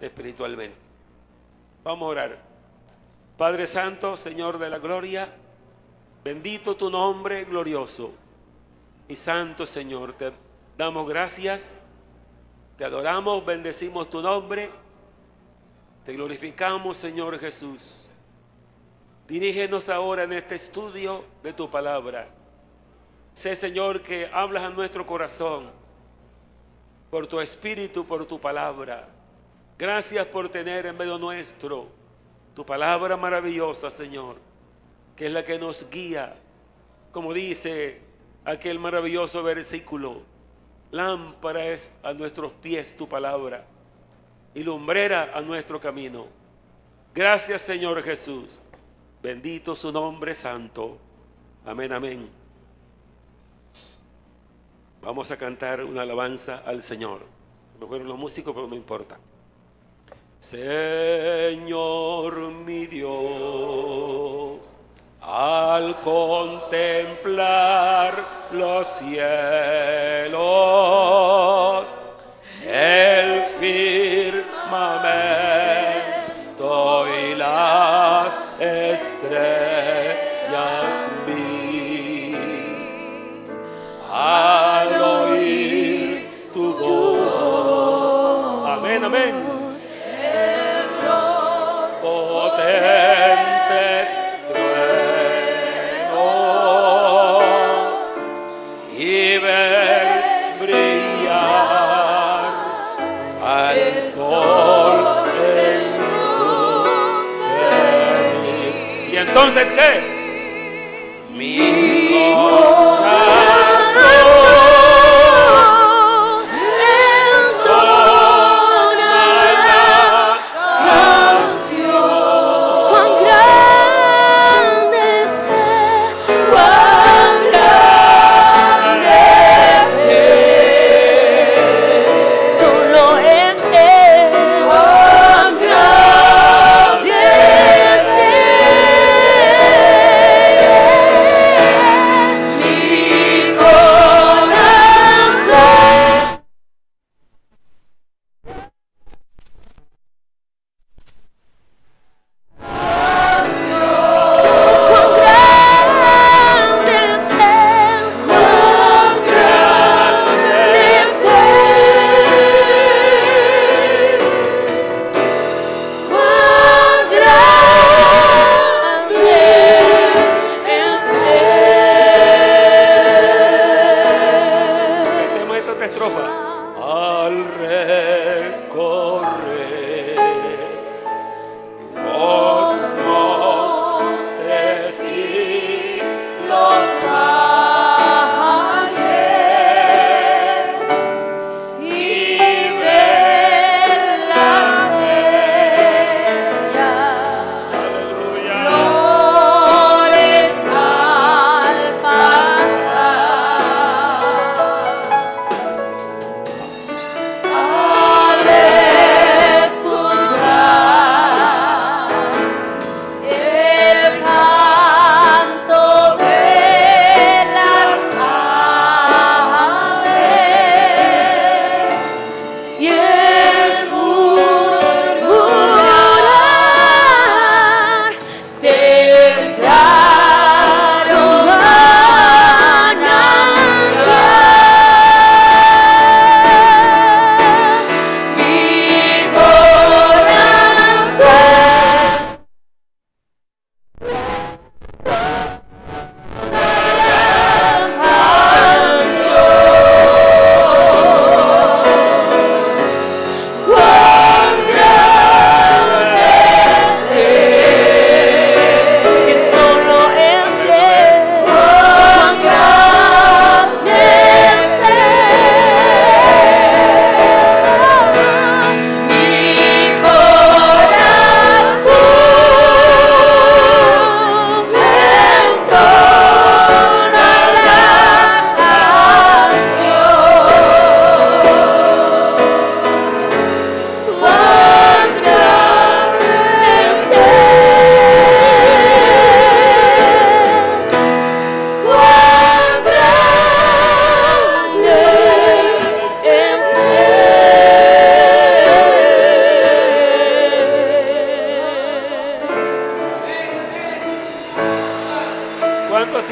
espiritualmente. Vamos a orar. Padre Santo, Señor de la gloria, bendito tu nombre glorioso y santo, Señor. Te damos gracias, te adoramos, bendecimos tu nombre, te glorificamos, Señor Jesús. Dirígenos ahora en este estudio de tu palabra. Sé, Señor, que hablas a nuestro corazón por tu espíritu, por tu palabra. Gracias por tener en medio nuestro tu palabra maravillosa, Señor, que es la que nos guía, como dice aquel maravilloso versículo: lámpara es a nuestros pies tu palabra y lumbrera a nuestro camino. Gracias, Señor Jesús. Bendito su nombre santo. Amén, amén. Vamos a cantar una alabanza al Señor. Se me fueron los músicos, pero no importa. Señor mi Dios, al contemplar los cielos, el firmamento y las estrellas vi, al oír tu voz, amén, amén, potentes truenos y ver brillar al sol en su cenit. ¿Y entonces qué? Mi corazón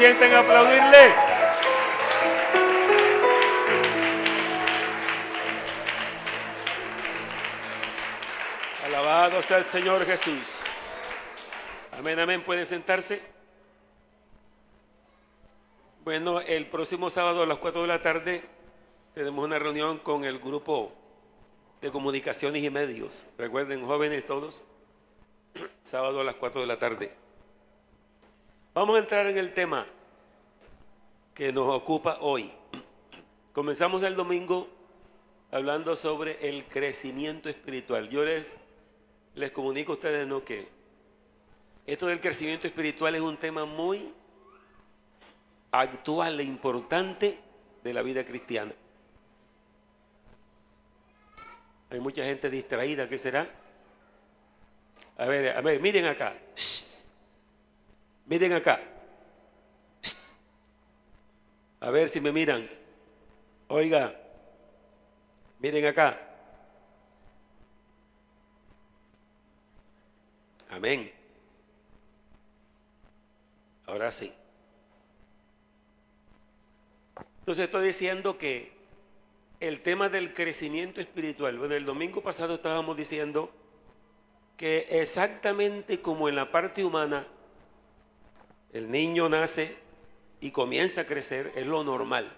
sienten a aplaudirle? Alabado sea el Señor Jesús. Amén, amén. ¿Pueden sentarse? Bueno, el próximo sábado a las 4 de la tarde tenemos una reunión con el grupo de comunicaciones y medios. Recuerden, jóvenes todos, sábado a las 4 de la tarde. Vamos a entrar en el tema que nos ocupa hoy. Comenzamos el domingo hablando sobre el crecimiento espiritual. Yo les comunico a ustedes, ¿no?, que esto del crecimiento espiritual es un tema muy actual e importante de la vida cristiana. Hay mucha gente distraída, ¿qué será? A ver, miren acá. Shh. Miren acá. Shh. A ver si me miran. Oiga, miren acá. Amén. Ahora sí. Entonces estoy diciendo que el tema del crecimiento espiritual, bueno, el domingo pasado estábamos diciendo que exactamente como en la parte humana, el niño nace y comienza a crecer, es lo normal.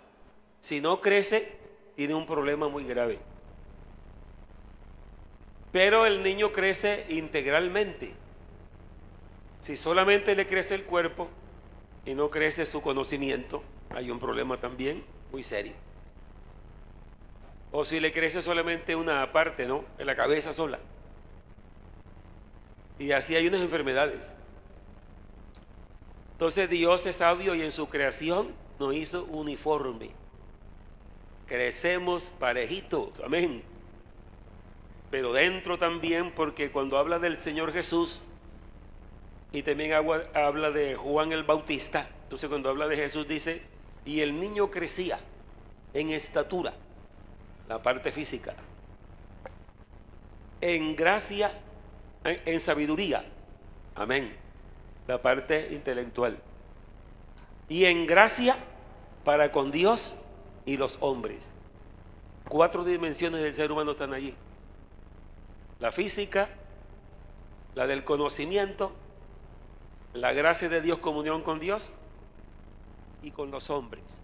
Si no crece, tiene un problema muy grave. Pero el niño crece integralmente. Si solamente le crece el cuerpo y no crece su conocimiento, hay un problema también muy serio. O si le crece solamente una parte, ¿no?, en la cabeza sola. Y así hay unas enfermedades. Entonces Dios es sabio y en su creación nos hizo uniforme. Crecemos parejitos, amén. Pero dentro también, porque cuando habla del Señor Jesús y también habla de Juan el Bautista, entonces cuando habla de Jesús dice, y el niño crecía en estatura, la parte física, en gracia, en sabiduría, amén, la parte intelectual, y en gracia para con Dios y los hombres. 4 dimensiones del ser humano están allí: la física, la del conocimiento, la gracia de Dios, comunión con Dios y con los hombres.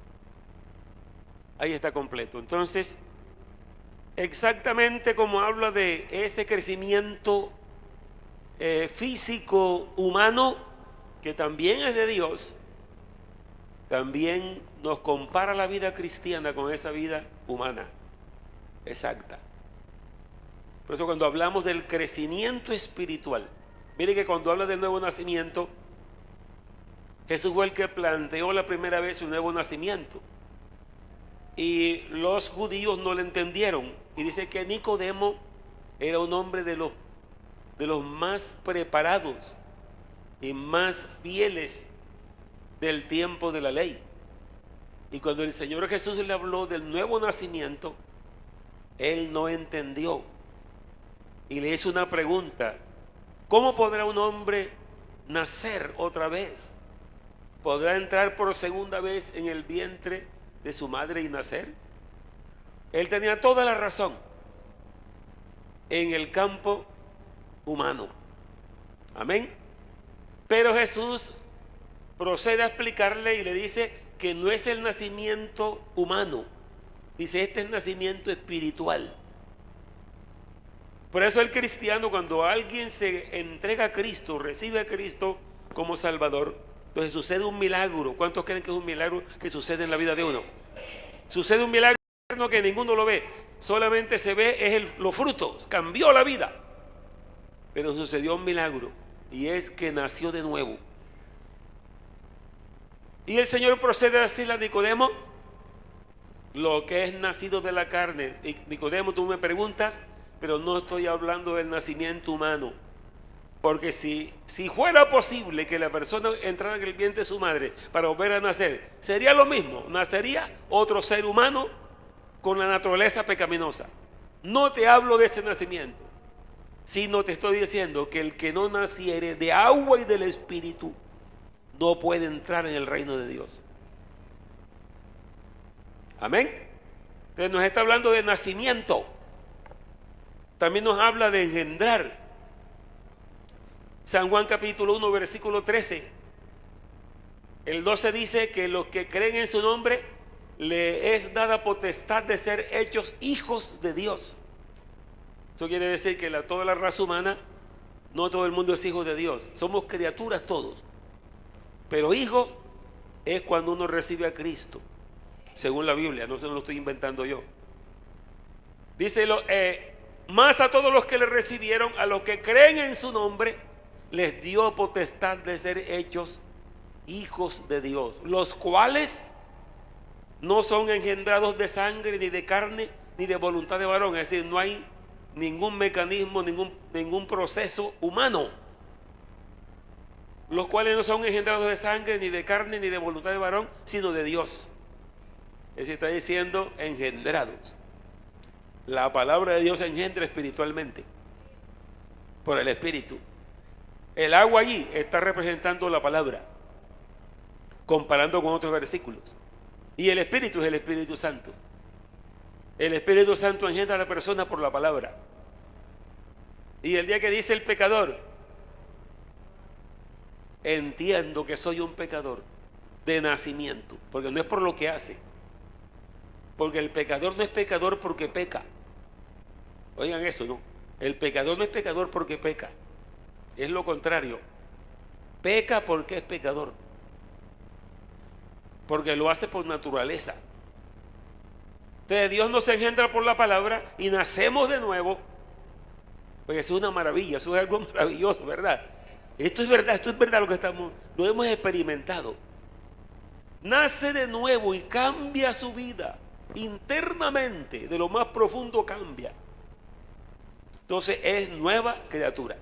Ahí está completo. Entonces, exactamente como habla de ese crecimiento físico humano, que también es de Dios, también nos compara la vida cristiana con esa vida humana exacta. Por eso cuando hablamos del crecimiento espiritual, mire que cuando habla del nuevo nacimiento, Jesús fue el que planteó la primera vez un nuevo nacimiento. Y los judíos no lo entendieron. Y dice que Nicodemo era un hombre de los más preparados y más fieles del tiempo de la ley. Y cuando el Señor Jesús le habló del nuevo nacimiento, él no entendió. Y le hizo una pregunta: ¿cómo podrá un hombre nacer otra vez? ¿Podrá entrar por segunda vez en el vientre de su madre y nacer? Él tenía toda la razón en el campo humano. Amén. Pero Jesús procede a explicarle y le dice que no es el nacimiento humano. Dice, este es nacimiento espiritual. Por eso el cristiano, cuando alguien se entrega a Cristo, recibe a Cristo como Salvador, entonces sucede un milagro. ¿Cuántos creen que es un milagro que sucede en la vida de uno? Sucede un milagro que ninguno lo ve, solamente se ve los frutos. Cambió la vida, pero sucedió un milagro, y es que nació de nuevo. Y el Señor procede a decirle a Nicodemo lo que es nacido de la carne. Y Nicodemo, tú me preguntas, pero no estoy hablando del nacimiento humano. Porque si fuera posible que la persona entrara en el vientre de su madre para volver a nacer, sería lo mismo, nacería otro ser humano con la naturaleza pecaminosa. No te hablo de ese nacimiento, sino te estoy diciendo que el que no naciere de agua y del Espíritu no puede entrar en el reino de Dios. Amén. Entonces nos está hablando de nacimiento. También nos habla de engendrar. San Juan capítulo 1 versículo 13. El 12 dice que los que creen en su nombre le es dada potestad de ser hechos hijos de Dios. Eso quiere decir que toda la raza humana, no todo el mundo es hijo de Dios. Somos criaturas todos. Pero hijo es cuando uno recibe a Cristo, según la Biblia, no se lo estoy inventando yo. Dice, más a todos los que le recibieron, a los que creen en su nombre, les dio potestad de ser hechos hijos de Dios, los cuales no son engendrados de sangre, ni de carne, ni de voluntad de varón. Es decir, no hay ningún mecanismo, ningún proceso humano, los cuales no son engendrados de sangre, ni de carne, ni de voluntad de varón, sino de Dios. Es decir, está diciendo engendrados. La palabra de Dios engendra espiritualmente por el Espíritu. El agua allí está representando la palabra, comparando con otros versículos. Y el Espíritu es el Espíritu Santo. El Espíritu Santo engendra a la persona por la palabra. Y el día que dice el pecador, entiendo que soy un pecador de nacimiento, porque no es por lo que hace, porque el pecador no es pecador porque peca. Oigan eso, ¿no? El pecador no es pecador porque peca, es lo contrario. Peca porque es pecador, porque lo hace por naturaleza. Entonces Dios nos engendra por la palabra y nacemos de nuevo. Pues eso es una maravilla, eso es algo maravilloso, ¿verdad? Esto es verdad lo hemos experimentado. Nace de nuevo y cambia su vida internamente, de lo más profundo cambia. Entonces es nueva criatura.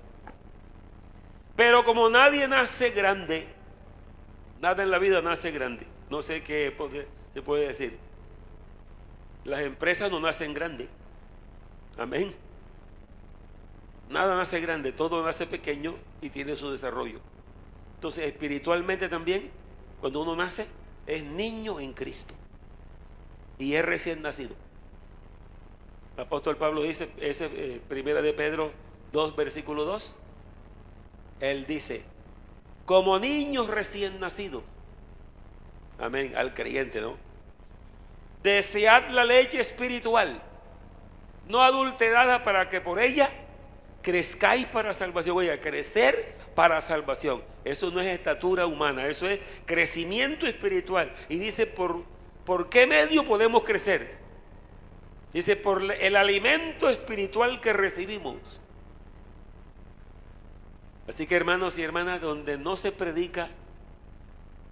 Pero como nadie nace grande, nada en la vida nace grande. No sé qué se puede decir. Las empresas no nacen grandes. Amén. Nada nace grande, todo nace pequeño y tiene su desarrollo. Entonces, espiritualmente también, cuando uno nace, es niño en Cristo y es recién nacido. El apóstol Pablo dice, primera de Pedro 2, versículo 2, él dice, como niños recién nacidos, amén, al creyente, ¿no? Desead la leche espiritual, no adulterada, para que por ella crezcáis para salvación. Oiga, crecer para salvación. Eso no es estatura humana, eso es crecimiento espiritual. Y dice, ¿por qué medio podemos crecer? Dice, por el alimento espiritual que recibimos. Así que, hermanos y hermanas, donde no se predica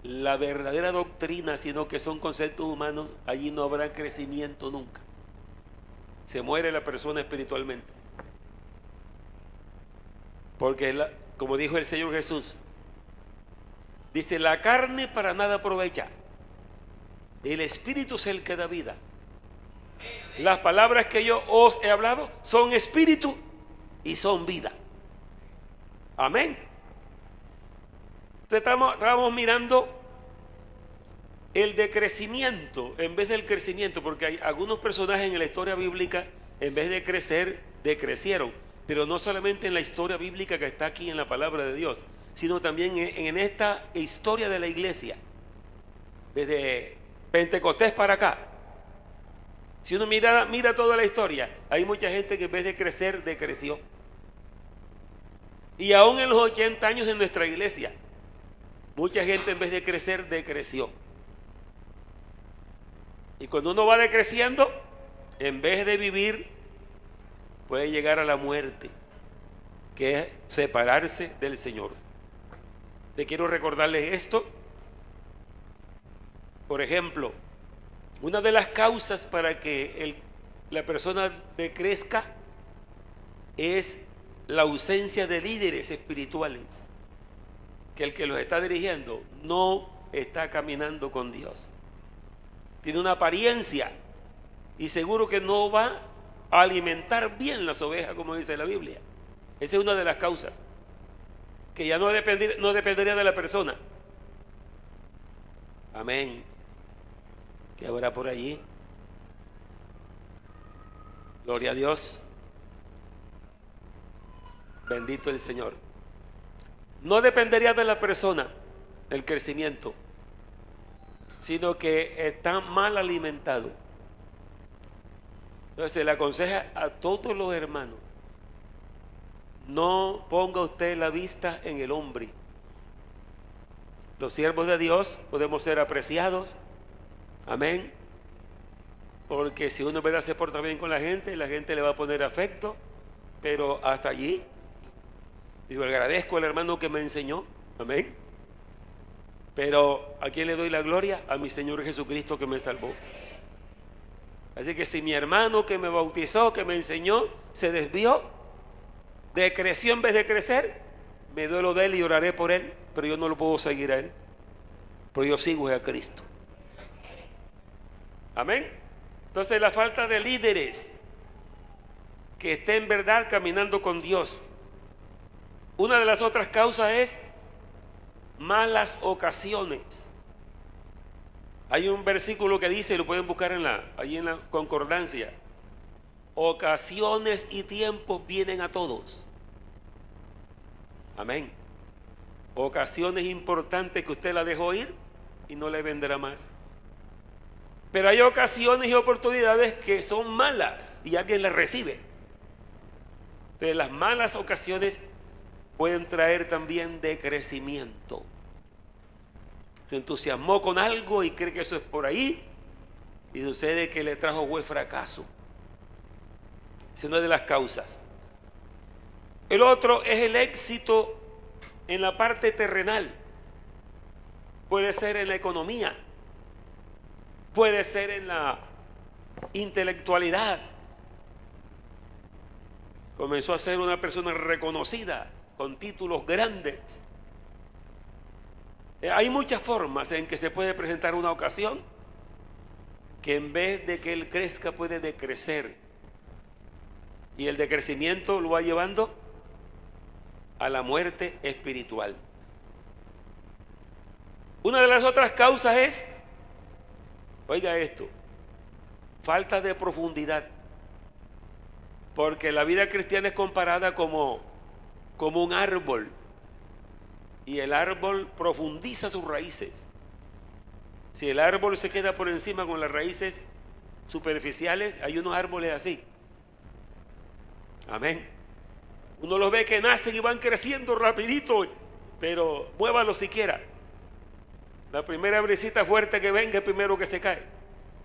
la verdadera doctrina, sino que son conceptos humanos, allí no habrá crecimiento nunca. Se muere la persona espiritualmente. Porque, como dijo el Señor Jesús, dice, la carne para nada aprovecha, el Espíritu es el que da vida. Las palabras que yo os he hablado son espíritu y son vida. Amén. Entonces estábamos mirando el decrecimiento en vez del crecimiento, porque hay algunos personajes en la historia bíblica, en vez de crecer, decrecieron. Pero no solamente en la historia bíblica que está aquí en la palabra de Dios, sino también en esta historia de la iglesia, desde Pentecostés para acá. Si uno mira toda la historia, hay mucha gente que en vez de crecer, decreció. Y aún en los 80 años de nuestra iglesia, mucha gente en vez de crecer, decreció. Y cuando uno va decreciendo, en vez de vivir, puede llegar a la muerte, que es separarse del Señor. Te quiero recordarles esto. Por ejemplo, una de las causas para que la persona decrezca es la ausencia de líderes espirituales, que el que los está dirigiendo no está caminando con Dios. Tiene una apariencia y seguro que no va a alimentar bien las ovejas, como dice la Biblia. Esa es una de las causas, que ya no dependería de la persona, Amén. ¿Qué habrá por allí? Gloria a Dios. Bendito el Señor. No dependería de la persona el crecimiento, sino que está mal alimentado. Entonces se le aconseja a todos los hermanos: no ponga usted la vista en el hombre. Los siervos de Dios podemos ser apreciados, amén, porque si uno se porta bien con la gente le va a poner afecto, pero hasta allí. Digo, agradezco al hermano que me enseñó, amén, pero ¿a quién le doy la gloria? A mi Señor Jesucristo, que me salvó. Así que si mi hermano que me bautizó, que me enseñó, se desvió, decreció en vez de crecer, me duelo de él y oraré por él, pero yo no lo puedo seguir a él, pero yo sigo a Cristo. Amén. Entonces la falta de líderes que estén en verdad caminando con Dios. Una de las otras causas es malas ocasiones. Hay un versículo que dice, lo pueden buscar ahí en la concordancia: ocasiones y tiempos vienen a todos. Amén. Ocasiones importantes que usted la dejó ir y no le vendrá más. Pero hay ocasiones y oportunidades que son malas y alguien las recibe. Pero las malas ocasiones pueden traer también decrecimiento. Se entusiasmó con algo y cree que eso es por ahí, y sucede que le trajo buen fracaso. Es una de las causas. El otro es el éxito en la parte terrenal. Puede ser en la economía, puede ser en la intelectualidad. Comenzó a ser una persona reconocida, con títulos grandes. Hay muchas formas en que se puede presentar una ocasión que en vez de que él crezca puede decrecer, y el decrecimiento lo va llevando a la muerte espiritual. Una de las otras causas es, oiga esto, falta de profundidad, porque la vida cristiana es comparada como un árbol, y el árbol profundiza sus raíces. Si el árbol se queda por encima con las raíces superficiales, hay unos árboles así, amén, uno los ve que nacen y van creciendo rapidito, pero muévalo siquiera, la primera brisita fuerte que venga es primero que se cae,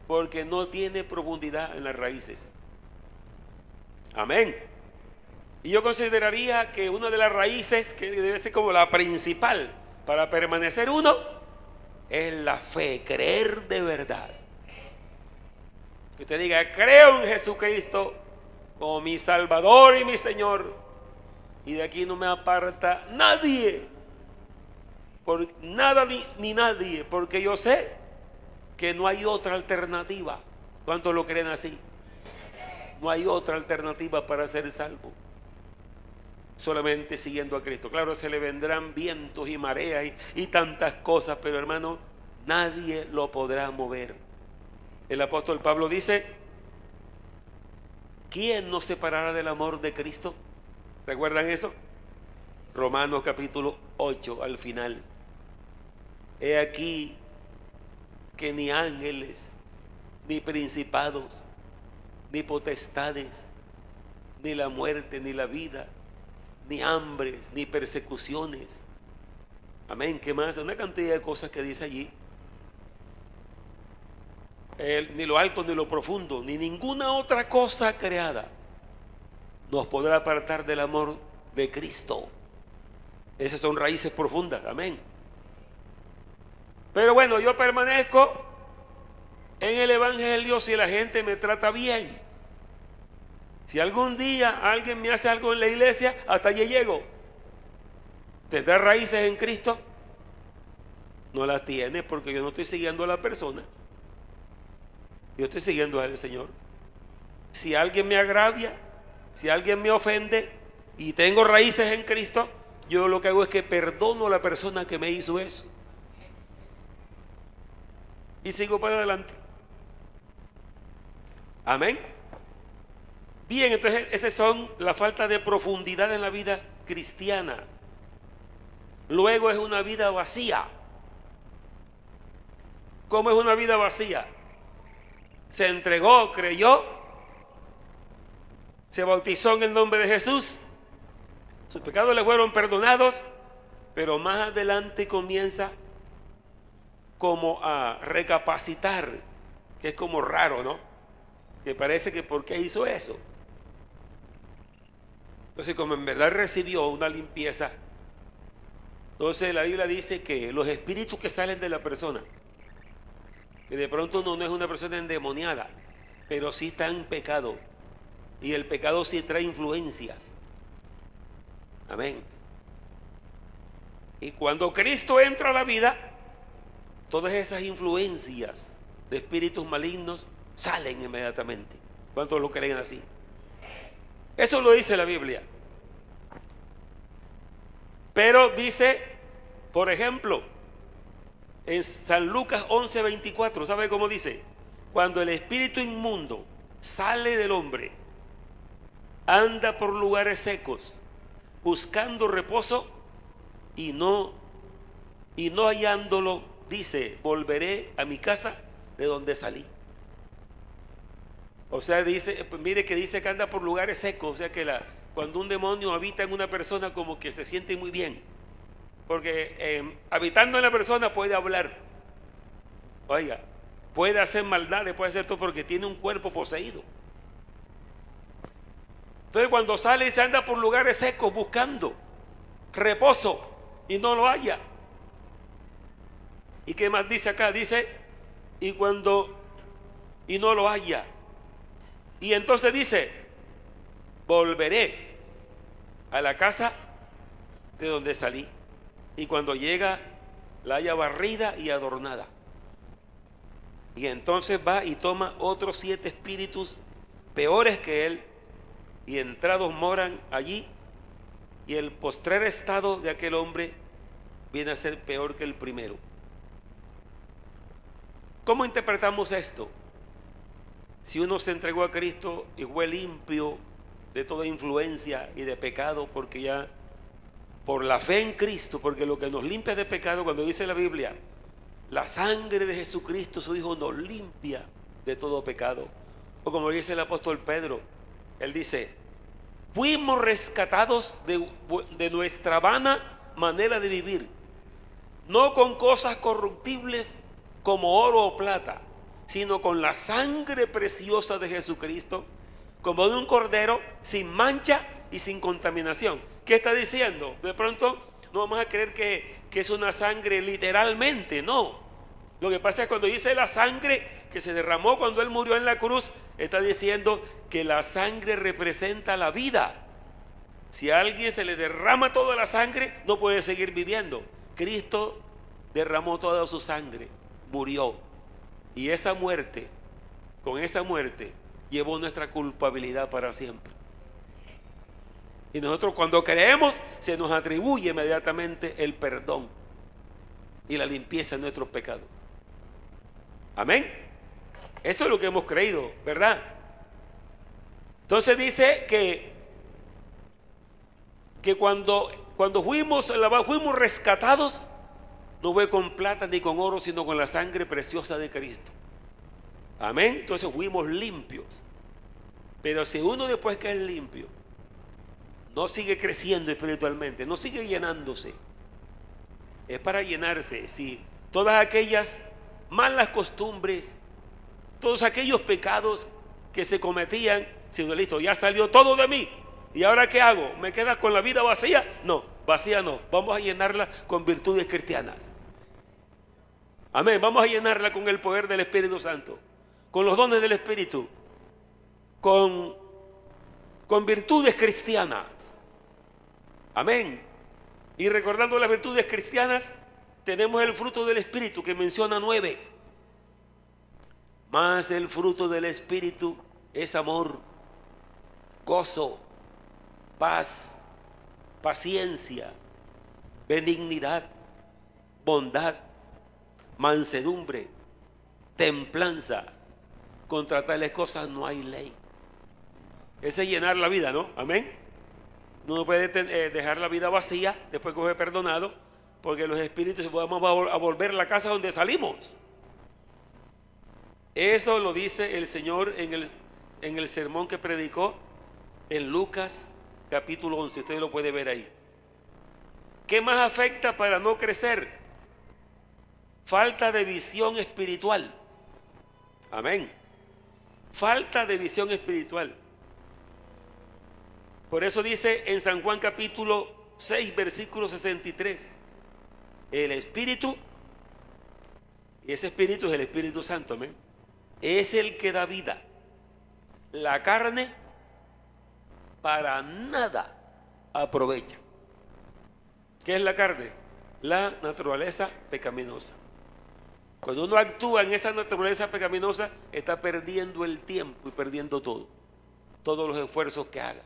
porque no tiene profundidad en las raíces. Amén. Y yo consideraría que una de las raíces que debe ser como la principal para permanecer uno es la fe, creer de verdad. Que usted diga: creo en Jesucristo como mi Salvador y mi Señor, y de aquí no me aparta nadie, por nada ni nadie, porque yo sé que no hay otra alternativa. ¿Cuántos lo creen así? No hay otra alternativa para ser salvo, solamente siguiendo a Cristo. Claro, se le vendrán vientos y mareas y tantas cosas, pero hermano, nadie lo podrá mover. El apóstol Pablo dice: ¿quién nos separará del amor de Cristo? ¿Recuerdan eso? Romanos capítulo 8 al final. He aquí que ni ángeles, ni principados, ni potestades, ni la muerte, ni la vida, ni hambres, ni persecuciones. Amén. ¿Qué más? Una cantidad de cosas que dice allí. Ni lo alto, ni lo profundo, ni ninguna otra cosa creada nos podrá apartar del amor de Cristo. Esas son raíces profundas. Amén. Pero bueno, yo permanezco en el Evangelio si la gente me trata bien. Si algún día alguien me hace algo en la iglesia, hasta allí llego. ¿Tendrá raíces en Cristo? No las tiene, porque yo no estoy siguiendo a la persona, yo estoy siguiendo al Señor. Si alguien me agravia, si alguien me ofende y tengo raíces en Cristo, yo lo que hago es que perdono a la persona que me hizo eso. y sigo para adelante. Amén. Bien, entonces esas son la falta de profundidad en la vida cristiana. Luego es una vida vacía. ¿Cómo es una vida vacía? Se entregó, creyó, se bautizó en el nombre de Jesús, sus pecados le fueron perdonados, pero más adelante comienza como a recapacitar, que es como raro, ¿no? Que parece que ¿por qué hizo eso? Entonces, como en verdad recibió una limpieza, entonces la Biblia dice que los espíritus que salen de la persona, que de pronto no es una persona endemoniada, pero sí está en pecado, y el pecado sí trae influencias. Amén. Y cuando Cristo entra a la vida, todas esas influencias de espíritus malignos salen inmediatamente. ¿Cuántos lo creen así? Eso lo dice la Biblia. Pero dice, por ejemplo, en San Lucas 11:24, ¿sabe cómo dice? Cuando el espíritu inmundo sale del hombre, anda por lugares secos, buscando reposo y no hallándolo, dice, volveré a mi casa de donde salí. O sea, dice, pues mire que dice que anda por lugares secos, o sea que cuando un demonio habita en una persona como que se siente muy bien, porque habitando en la persona puede hablar, oiga, puede hacer maldades, puede hacer todo porque tiene un cuerpo poseído. Entonces cuando sale y se anda por lugares secos buscando reposo y no lo halla. ¿Y qué más dice acá? Dice, y no lo halla. Y entonces dice, volveré a la casa de donde salí. Y cuando llega, la halla barrida y adornada. Y entonces va y toma otros 7 espíritus peores que él, y entrados moran allí, y el postrer estado de aquel hombre viene a ser peor que el primero. ¿Cómo interpretamos esto? Si uno se entregó a Cristo y fue limpio de toda influencia y de pecado, porque ya por la fe en Cristo, porque lo que nos limpia de pecado, cuando dice la Biblia, la sangre de Jesucristo, su Hijo, nos limpia de todo pecado. O como dice el apóstol Pedro, él dice, fuimos rescatados de nuestra vana manera de vivir, no con cosas corruptibles como oro o plata, sino con la sangre preciosa de Jesucristo, como de un cordero sin mancha y sin contaminación. ¿Qué está diciendo? De pronto no vamos a creer que es una sangre literalmente, no. Lo que pasa es cuando dice la sangre que se derramó cuando Él murió en la cruz, está diciendo que la sangre representa la vida. Si a alguien se le derrama toda la sangre, no puede seguir viviendo. Cristo derramó toda su sangre, murió. Y esa muerte, con esa muerte, llevó nuestra culpabilidad para siempre. Y nosotros cuando creemos, se nos atribuye inmediatamente el perdón y la limpieza de nuestros pecados. Amén. Eso es lo que hemos creído, ¿verdad? Entonces dice que cuando fuimos rescatados, no fue con plata ni con oro, sino con la sangre preciosa de Cristo. Amén. Entonces fuimos limpios. Pero si uno después que es limpio no sigue creciendo espiritualmente, no sigue llenándose, es para llenarse. Si todas aquellas malas costumbres, todos aquellos pecados que se cometían, si no, listo, ya salió todo de mí, ¿y ahora qué hago? ¿Me queda con la vida vacía? No, vacía no, vamos a llenarla con virtudes cristianas. Amén, vamos a llenarla con el poder del Espíritu Santo, con los dones del Espíritu, con virtudes cristianas. Amén. Y recordando las virtudes cristianas, tenemos el fruto del Espíritu que menciona 9. Mas el fruto del Espíritu es amor, gozo, paz, paciencia, benignidad, bondad, mansedumbre, templanza. Contra tales cosas no hay ley. Ese es llenar la vida, ¿no? Amén. No puede dejar la vida vacía después que fue perdonado, porque los espíritus vamos a volver a la casa donde salimos. Eso lo dice el Señor en el sermón que predicó en Lucas capítulo 11. Usted lo puede ver ahí. ¿Qué más afecta para no crecer? Falta de visión espiritual. Amén. Falta de visión espiritual. Por eso dice en San Juan capítulo 6, versículo 63, el Espíritu, y ese Espíritu es el Espíritu Santo, amén, es el que da vida. La carne para nada aprovecha. ¿Qué es la carne? La naturaleza pecaminosa. Cuando uno actúa en esa naturaleza pecaminosa, está perdiendo el tiempo y perdiendo todo, todos los esfuerzos que haga.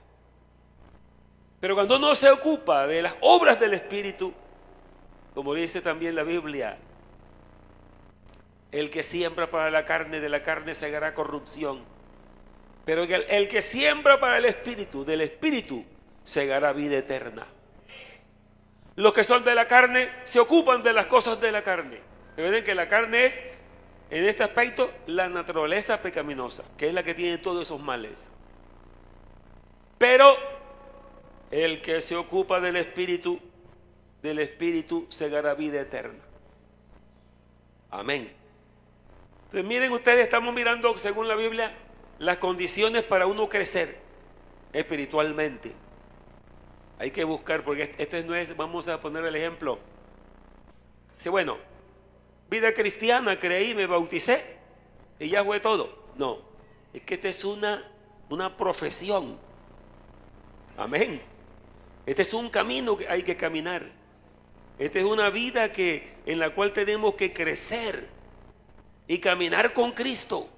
Pero cuando uno se ocupa de las obras del Espíritu, como dice también la Biblia, el que siembra para la carne, de la carne segará corrupción. Pero el que siembra para el Espíritu, del Espíritu segará vida eterna. Los que son de la carne se ocupan de las cosas de la carne. Ven que la carne es, en este aspecto, la naturaleza pecaminosa, que es la que tiene todos esos males. Pero el que se ocupa del Espíritu segará vida eterna. Amén. Entonces miren ustedes, estamos mirando según la Biblia las condiciones para uno crecer espiritualmente. Hay que buscar, porque este no es, vamos a poner el ejemplo. Dice, bueno, vida cristiana, creí, me bauticé y ya fue todo. No, es que esta es una profesión. Amén. Este es un camino que hay que caminar. Esta es una vida en la cual tenemos que crecer y caminar con Cristo.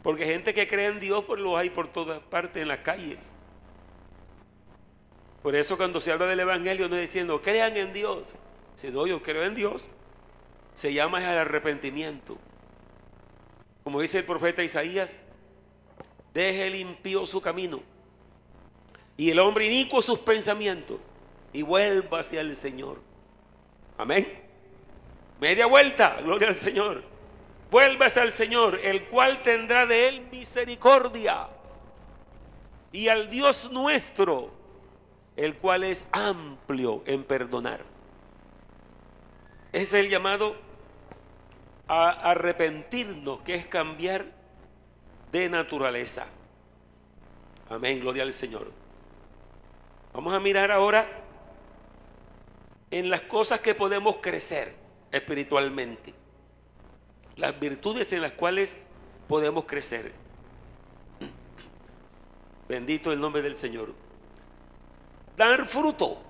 Porque gente que cree en Dios, pues lo hay por todas partes en las calles. Por eso cuando se habla del Evangelio no es diciendo crean en Dios. Si no, yo creo en Dios, se llama el arrepentimiento. Como dice el profeta Isaías, deje el impío su camino y el hombre inicuo sus pensamientos y vuelva hacia el Señor. Amén. Media vuelta, gloria al Señor. Vuelvas al Señor, el cual tendrá de él misericordia, y al Dios nuestro, el cual es amplio en perdonar. Es el llamado a arrepentirnos, que es cambiar de naturaleza. Amén, gloria al Señor. Vamos a mirar ahora en las cosas que podemos crecer espiritualmente, las virtudes en las cuales podemos crecer. Bendito el nombre del Señor. Dar fruto.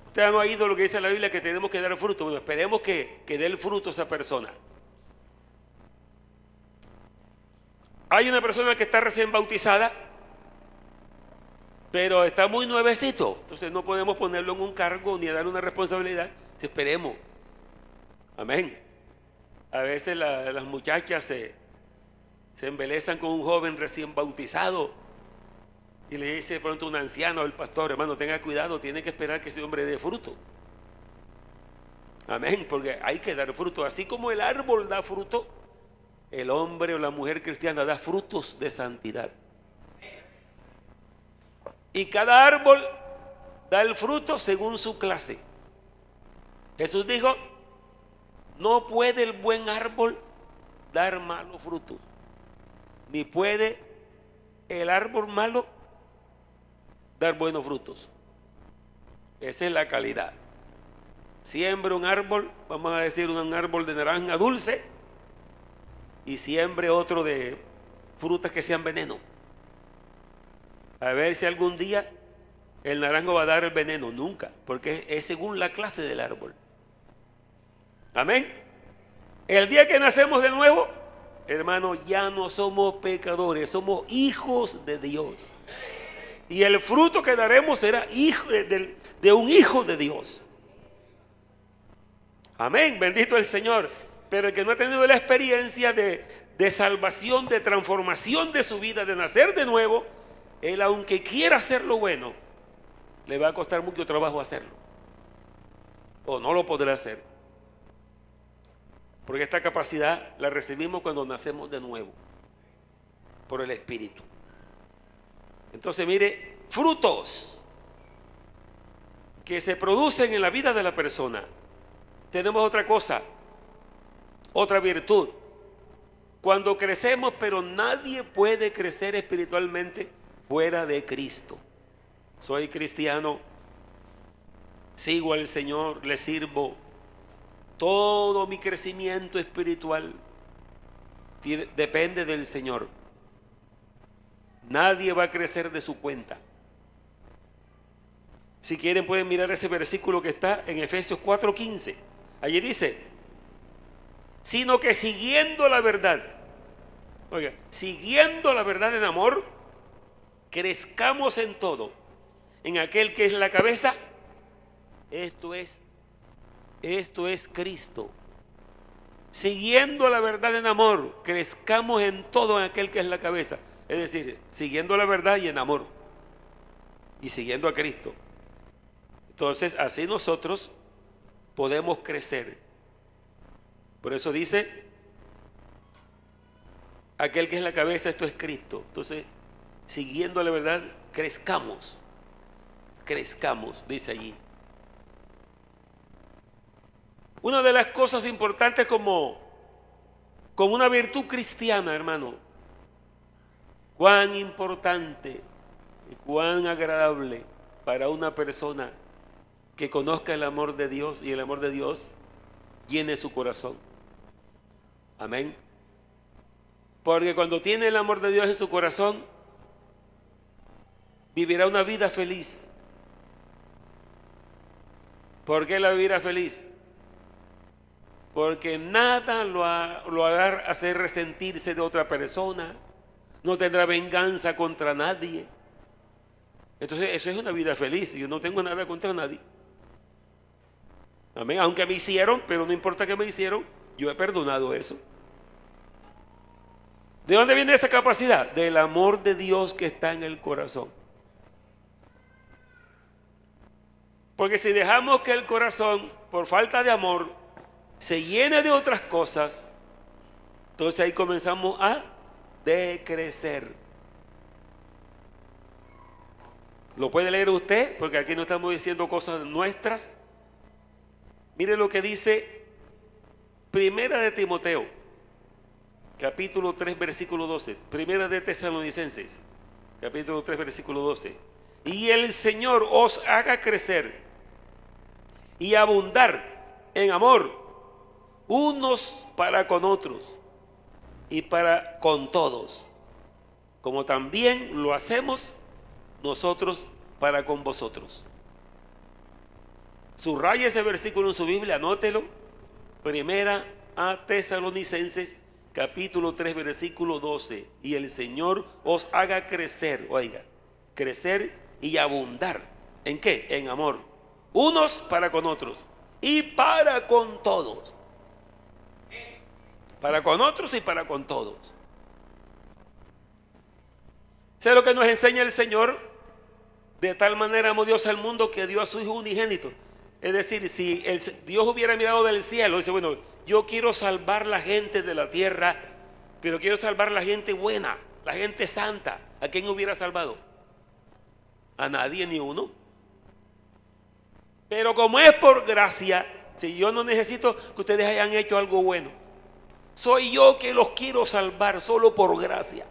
Ustedes han oído lo que dice la Biblia, que tenemos que dar fruto. Bueno, esperemos que dé el fruto esa persona. Hay una persona que está recién bautizada, pero está muy nuevecito. Entonces no podemos ponerlo en un cargo ni darle una responsabilidad. Esperemos. Amén. A veces las muchachas se embelezan con un joven recién bautizado y le dice de pronto un anciano al pastor, hermano, tenga cuidado, tiene que esperar que ese hombre dé fruto. Amén, porque hay que dar fruto. Así como el árbol da fruto, el hombre o la mujer cristiana da frutos de santidad. Y cada árbol da el fruto según su clase. Jesús dijo, no puede el buen árbol dar malos frutos, ni puede el árbol malo dar buenos frutos. Esa es la calidad. Siembre un árbol, vamos a decir un árbol de naranja dulce, y siembre otro de frutas que sean veneno. A ver si algún día el naranjo va a dar el veneno. Nunca, porque es según la clase del árbol. Amén. El día que nacemos de nuevo, hermano, ya no somos pecadores, somos hijos de Dios. Y el fruto que daremos será hijo de un hijo de Dios. Amén, bendito el Señor. Pero el que no ha tenido la experiencia de salvación, de transformación de su vida, de nacer de nuevo, él aunque quiera hacer lo bueno, le va a costar mucho trabajo hacerlo. O no lo podrá hacer. Porque esta capacidad la recibimos cuando nacemos de nuevo, por el Espíritu. Entonces mire, frutos que se producen en la vida de la persona. Tenemos otra cosa, otra virtud. Cuando crecemos, pero nadie puede crecer espiritualmente fuera de Cristo. Soy cristiano, sigo al Señor, le sirvo. Todo mi crecimiento espiritual depende del Señor. Nadie va a crecer de su cuenta. Si quieren pueden mirar ese versículo que está en Efesios 4:15. Allí dice, sino que siguiendo la verdad, oiga, siguiendo la verdad en amor, crezcamos en todo, en aquel que es la cabeza, esto es Cristo. Siguiendo la verdad en amor, crezcamos en todo en aquel que es la cabeza. Es decir, siguiendo la verdad y en amor. Y siguiendo a Cristo. Entonces, así nosotros podemos crecer. Por eso dice, aquel que es la cabeza, esto es Cristo. Entonces, siguiendo la verdad, crezcamos. Crezcamos, dice allí. Una de las cosas importantes como una virtud cristiana, hermano, cuán importante y cuán agradable para una persona que conozca el amor de Dios y el amor de Dios llene su corazón. Amén. Porque cuando tiene el amor de Dios en su corazón, vivirá una vida feliz. ¿Por qué la vivirá feliz? Porque nada lo hará hacer resentirse de otra persona, no tendrá venganza contra nadie. Entonces eso es una vida feliz. Yo no tengo nada contra nadie. Amén. Aunque me hicieron, pero no importa que me hicieron, yo he perdonado eso. ¿De dónde viene esa capacidad? Del amor de Dios que está en el corazón. Porque si dejamos que el corazón, por falta de amor, se llene de otras cosas, entonces ahí comenzamos a decrecer. Lo puede leer usted, porque aquí no estamos diciendo cosas nuestras. Mire lo que dice Primera de Timoteo, capítulo 3, versículo 12. Primera de Tesalonicenses, capítulo 3, versículo 12. Y el Señor os haga crecer y abundar en amor, unos para con otros y para con todos, como también lo hacemos nosotros para con vosotros. Subraya ese versículo en su Biblia, anótelo. Primera a Tesalonicenses, capítulo 3, versículo 12. Y el Señor os haga crecer, oiga, crecer y abundar. ¿En qué? En amor. Unos para con otros y para con todos. Para con otros y para con todos. ¿Sabe lo que nos enseña el Señor? De tal manera amó Dios al mundo que dio a su Hijo unigénito. Es decir, si Dios hubiera mirado del cielo y dice, bueno, yo quiero salvar la gente de la tierra, pero quiero salvar la gente buena, la gente santa. ¿A quién hubiera salvado? A nadie, ni uno. Pero como es por gracia, si yo no necesito que ustedes hayan hecho algo bueno, soy yo que los quiero salvar solo por gracia.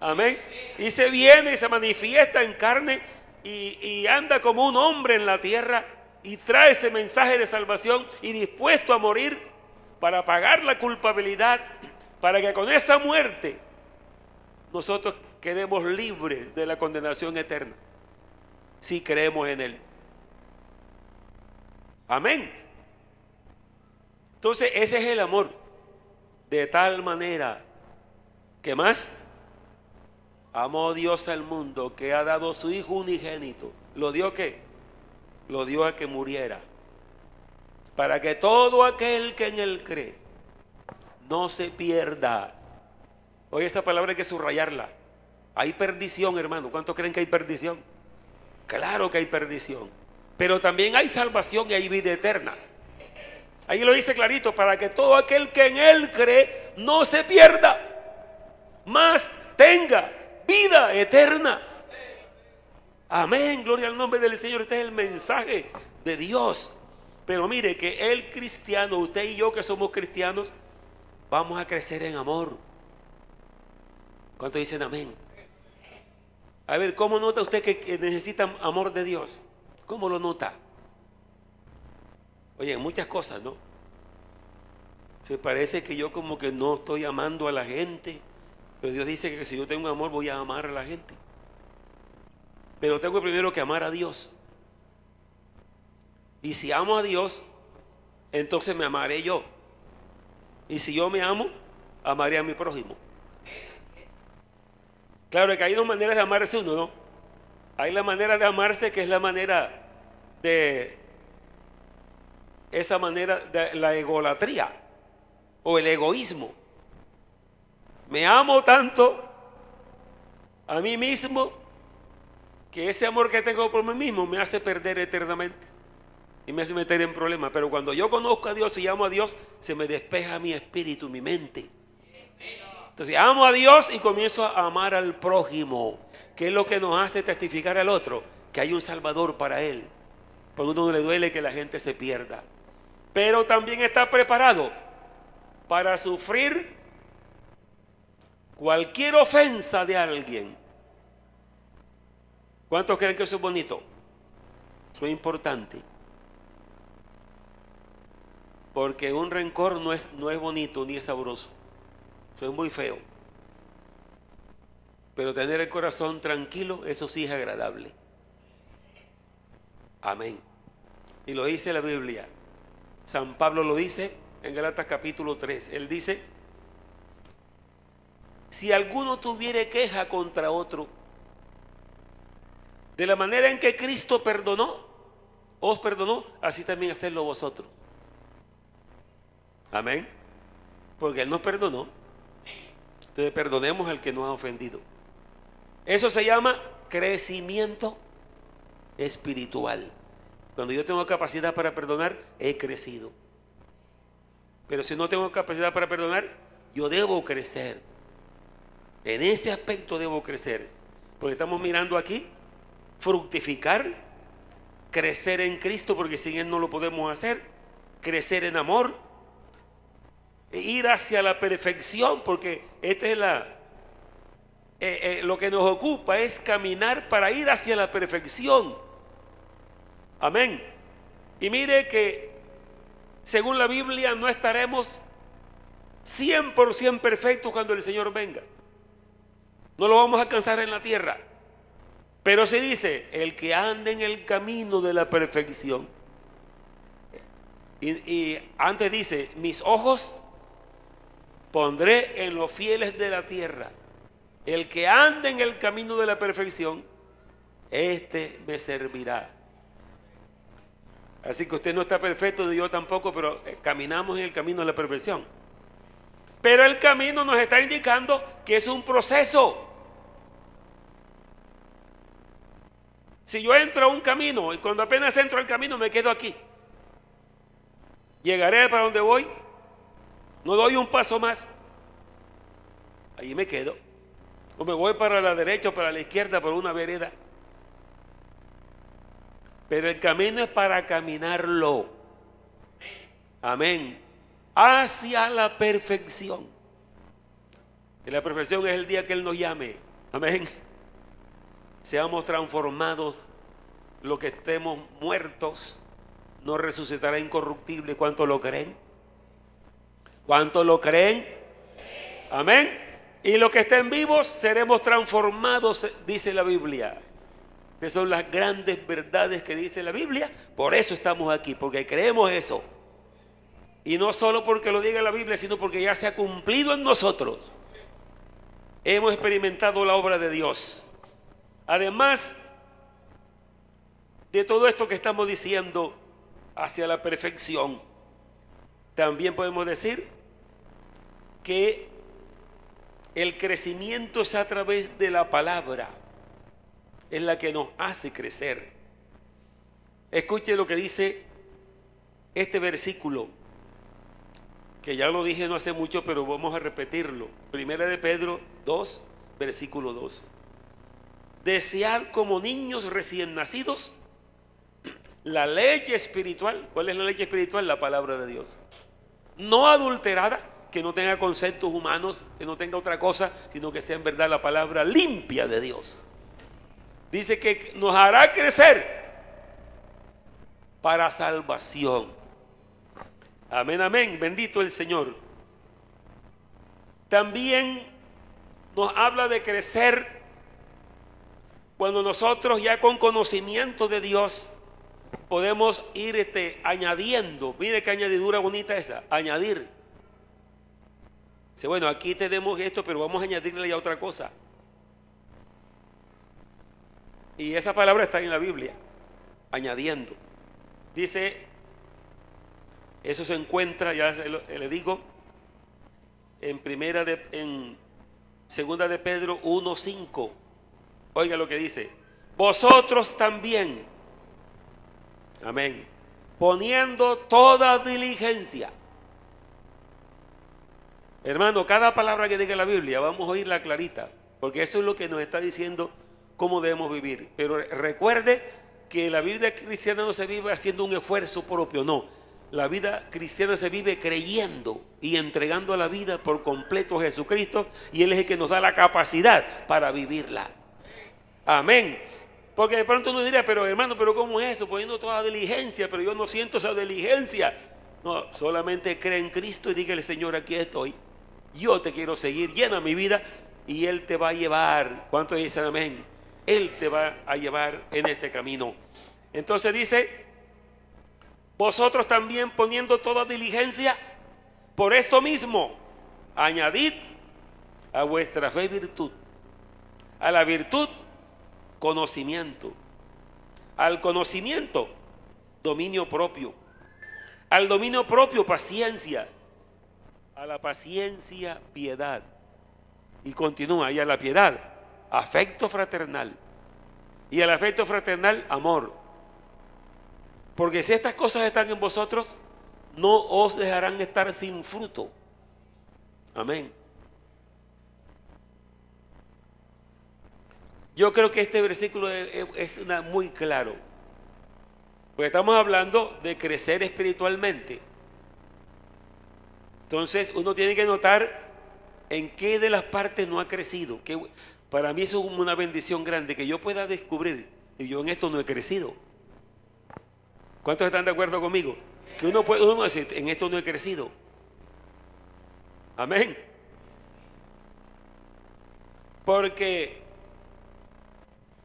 Amén. Y se viene y se manifiesta en carne y anda como un hombre en la tierra y trae ese mensaje de salvación y dispuesto a morir para pagar la culpabilidad, para que con esa muerte nosotros quedemos libres de la condenación eterna, si creemos en Él. Amén. Entonces ese es el amor, de tal manera que más amó Dios al mundo que ha dado su Hijo unigénito. ¿Lo dio qué? Lo dio a que muriera para que todo aquel que en él cree no se pierda. Oye, esa palabra hay que subrayarla. Hay perdición, hermano. ¿Cuántos creen que hay perdición? Claro que hay perdición. Pero también hay salvación y hay vida eterna. Ahí lo dice clarito, para que todo aquel que en él cree no se pierda, mas tenga vida eterna. Amén, gloria al nombre del Señor. Este es el mensaje de Dios. Pero mire que el cristiano, usted y yo que somos cristianos, vamos a crecer en amor. ¿Cuántos dicen amén? A ver, ¿cómo nota usted que necesita amor de Dios? ¿Cómo lo nota? Oye, muchas cosas, ¿no? Se parece que yo como que no estoy amando a la gente, pero Dios dice que si yo tengo amor voy a amar a la gente. Pero tengo primero que amar a Dios. Y si amo a Dios, entonces me amaré yo. Y si yo me amo, amaré a mi prójimo. Claro que hay dos maneras de amarse uno, ¿no? Hay la manera de amarse, que es la manera de esa manera de la egolatría o el egoísmo. Me amo tanto a mí mismo que ese amor que tengo por mí mismo me hace perder eternamente y me hace meter en problemas. Pero cuando yo conozco a Dios y amo a Dios, se me despeja mi espíritu, mi mente. Entonces amo a Dios y comienzo a amar al prójimo, que es lo que nos hace testificar al otro que hay un Salvador para él. Porque a uno le duele que la gente se pierda, pero también está preparado para sufrir cualquier ofensa de alguien. ¿Cuántos creen que eso es bonito? Eso es importante, porque un rencor no es bonito ni es sabroso. Eso es muy feo. Pero tener el corazón tranquilo, eso sí es agradable. Amén. Y lo dice la Biblia. San Pablo lo dice en Gálatas capítulo 3. Él dice: si alguno tuviere queja contra otro, de la manera en que Cristo os perdonó, así también hacedlo vosotros. Amén. Porque Él nos perdonó. Entonces perdonemos al que nos ha ofendido. Eso se llama crecimiento espiritual. Cuando yo tengo capacidad para perdonar, he crecido. Pero si no tengo capacidad para perdonar, yo debo crecer. En ese aspecto debo crecer. Porque estamos mirando aquí fructificar, crecer en Cristo, porque sin Él no lo podemos hacer, crecer en amor, ir hacia la perfección, porque esta es lo que nos ocupa, es caminar para ir hacia la perfección. Amén. Y mire que según la Biblia no estaremos 100% perfectos cuando el Señor venga. No lo vamos a alcanzar en la tierra. Pero se dice, el que ande en el camino de la perfección. Y antes dice, mis ojos pondré en los fieles de la tierra. El que ande en el camino de la perfección, este me servirá. Así que usted no está perfecto, ni yo tampoco, pero caminamos en el camino de la perfección. Pero el camino nos está indicando que es un proceso. Si yo entro a un camino y cuando apenas entro al camino me quedo aquí, llegaré para donde voy, no doy un paso más, allí me quedo. O me voy para la derecha o para la izquierda por una vereda. Pero el camino es para caminarlo. Amén. Hacia la perfección. Y la perfección es el día que Él nos llame. Amén. Seamos transformados. Lo que estemos muertos nos resucitará incorruptible. ¿Cuántos lo creen? ¿Cuántos lo creen? Amén. Y los que estén vivos seremos transformados, dice la Biblia. Que son las grandes verdades que dice la Biblia. Por eso estamos aquí, porque creemos eso. Y no solo porque lo diga la Biblia, sino porque ya se ha cumplido en nosotros. Hemos experimentado la obra de Dios. Además de todo esto que estamos diciendo hacia la perfección, También podemos decir que el crecimiento es a través de la palabra, es la que nos hace crecer. Escuche lo que dice este versículo, que ya lo dije no hace mucho, pero vamos a repetirlo. Primera de Pedro 2, versículo 2. Desead como niños recién nacidos la leche espiritual. ¿Cuál es la leche espiritual? La palabra de Dios. No adulterada, que no tenga conceptos humanos, que no tenga otra cosa, sino que sea en verdad la palabra limpia de Dios. Dice que nos hará crecer para salvación. Amén, amén. Bendito el Señor. También nos habla de crecer cuando nosotros ya con conocimiento de Dios podemos ir añadiendo. Mire qué añadidura bonita esa, añadir. Dice, bueno, aquí tenemos esto, pero vamos a añadirle ya otra cosa. Y esa palabra está en la Biblia, añadiendo. Dice, eso se encuentra, ya le digo, en segunda de Pedro 1:5. Oiga lo que dice, vosotros también, amén, poniendo toda diligencia. Hermano, cada palabra que diga la Biblia, vamos a oírla clarita, porque eso es lo que nos está diciendo cómo debemos vivir. Pero recuerde que la vida cristiana no se vive haciendo un esfuerzo propio, no. La vida cristiana se vive creyendo y entregando a la vida por completo a Jesucristo, y Él es el que nos da la capacidad para vivirla. Amén. Porque de pronto uno diría, pero hermano, ¿pero cómo es eso? Poniendo toda diligencia, pero yo no siento esa diligencia. No, solamente cree en Cristo y dígale, Señor, aquí estoy. Yo te quiero seguir, llena mi vida y Él te va a llevar. ¿Cuántos dicen amén? Él te va a llevar en este camino. Entonces dice, vosotros también poniendo toda diligencia, por esto mismo, añadid a vuestra fe virtud, a la virtud conocimiento, al conocimiento dominio propio, al dominio propio paciencia, a la paciencia piedad, y continúa, y a la piedad afecto fraternal, y al afecto fraternal amor, porque si estas cosas están en vosotros, no os dejarán estar sin fruto. Amén. Yo creo que este versículo es muy claro, porque estamos hablando de crecer espiritualmente. Entonces uno tiene que notar en qué de las partes no ha crecido. Que para mí eso es una bendición grande, que yo pueda descubrir que yo en esto no he crecido. ¿Cuántos están de acuerdo conmigo? Que uno puede decir, en esto no he crecido. Amén. Porque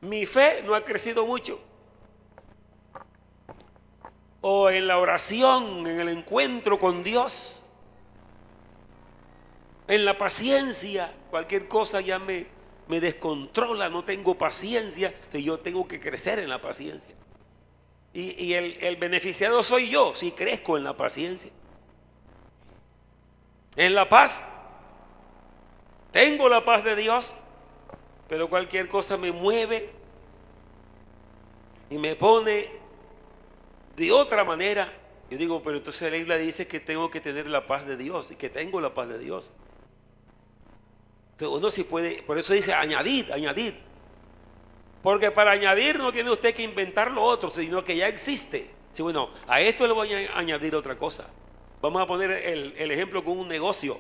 mi fe no ha crecido mucho. O en la oración, en el encuentro con Dios, en la paciencia, cualquier cosa ya me descontrola, no tengo paciencia, entonces yo tengo que crecer en la paciencia. Y el beneficiado soy yo si crezco en la paciencia. En la paz, tengo la paz de Dios, pero cualquier cosa me mueve y me pone de otra manera. Yo digo, pero entonces la Biblia dice que tengo que tener la paz de Dios y que tengo la paz de Dios. Entonces uno sí puede, por eso dice añadid, añadid. Porque para añadir no tiene usted que inventar lo otro, sino que ya existe. Sí, bueno, a esto le voy a añadir otra cosa. Vamos a poner el ejemplo con un negocio.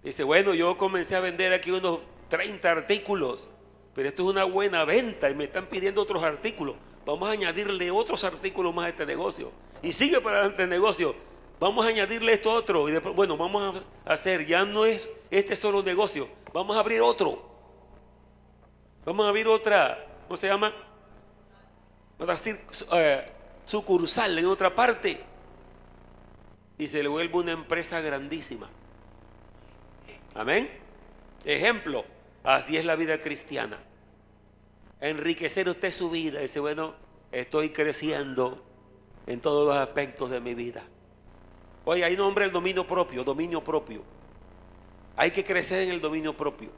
Dice, bueno, yo comencé a vender aquí unos 30 artículos, pero esto es una buena venta y me están pidiendo otros artículos. Vamos a añadirle otros artículos más a este negocio. Y sigue para adelante el negocio. Vamos a añadirle esto otro. Y después, bueno, vamos a hacer, ya no es este solo negocio, vamos a abrir otro. Vamos a abrir otra, ¿cómo se llama? Otra sucursal en otra parte. Y se le vuelve una empresa grandísima. Amén. Ejemplo, así es la vida cristiana. Enriquecer usted su vida. Dice, bueno, estoy creciendo en todos los aspectos de mi vida. Oye, ahí nombra el dominio propio, dominio propio. Hay que crecer en el dominio propio.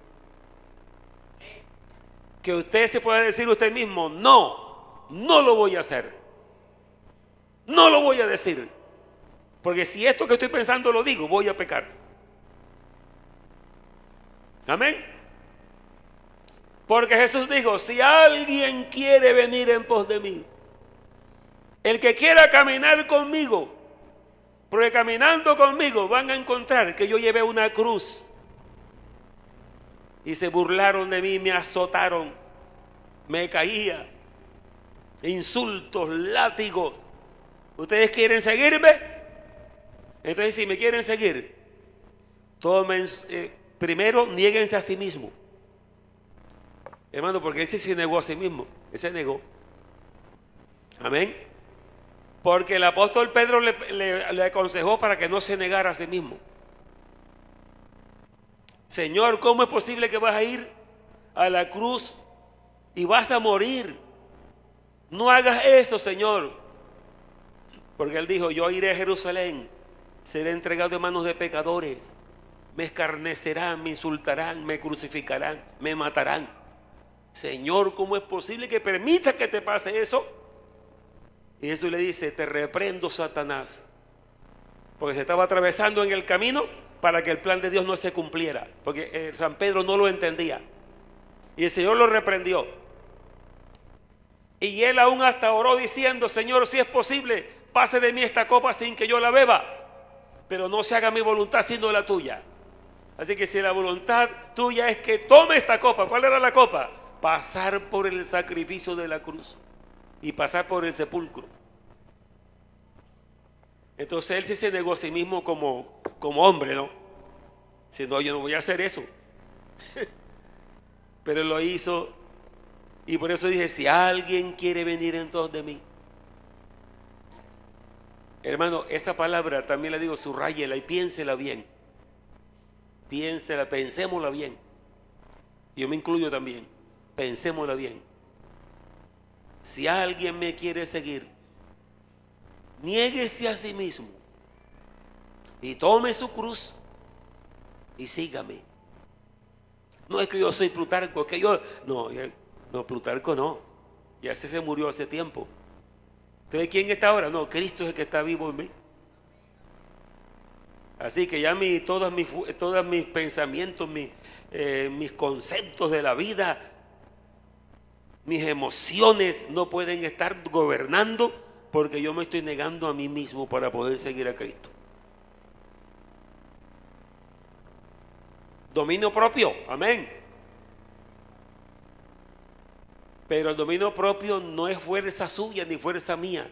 Que usted se pueda decir usted mismo, no, no lo voy a hacer. No lo voy a decir. Porque si esto que estoy pensando lo digo, voy a pecar. Amén. Porque Jesús dijo, si alguien quiere venir en pos de mí, el que quiera caminar conmigo, porque caminando conmigo van a encontrar que yo llevé una cruz. Y se burlaron de mí, me azotaron, me caía, insultos, látigos. ¿Ustedes quieren seguirme? Entonces, si me quieren seguir, tomen, primero niéguense a sí mismo. Hermano, porque él sí se negó a sí mismo, él se negó. Amén. Porque el apóstol Pedro le aconsejó para que no se negara a sí mismo. Señor, ¿cómo es posible que vas a ir a la cruz y vas a morir? No hagas eso, Señor. Porque él dijo, yo iré a Jerusalén, seré entregado en manos de pecadores, me escarnecerán, me insultarán, me crucificarán, me matarán. Señor, ¿cómo es posible que permitas que te pase eso? Y Jesús le dice, te reprendo, Satanás, porque se estaba atravesando en el camino para que el plan de Dios no se cumpliera, porque San Pedro no lo entendía. Y el Señor lo reprendió. Y él aún hasta oró diciendo, Señor, si es posible, pase de mí esta copa sin que yo la beba, pero no se haga mi voluntad sino la tuya. Así que si la voluntad tuya es que tome esta copa, ¿cuál era la copa? Pasar por el sacrificio de la cruz y pasar por el sepulcro. Entonces él sí se negó a sí mismo como hombre, ¿no? Si no, yo no voy a hacer eso. Pero lo hizo. Y por eso dije, si alguien quiere venir en pos de mí. Hermano, esa palabra también la digo, subrayela y piénsela bien. Piénsela, pensémosla bien. Yo me incluyo también. Pensémosla bien. Si alguien me quiere seguir, niéguese a sí mismo y tome su cruz y sígame. No es que yo soy Plutarco, es que yo... No, Plutarco no. Ya se murió hace tiempo. Entonces, ¿quién está ahora? No, Cristo es el que está vivo en mí. Así que ya todos mis pensamientos, mis conceptos de la vida, mis emociones no pueden estar gobernando porque yo me estoy negando a mí mismo para poder seguir a Cristo. Dominio propio, amén. Pero el dominio propio no es fuerza suya ni fuerza mía,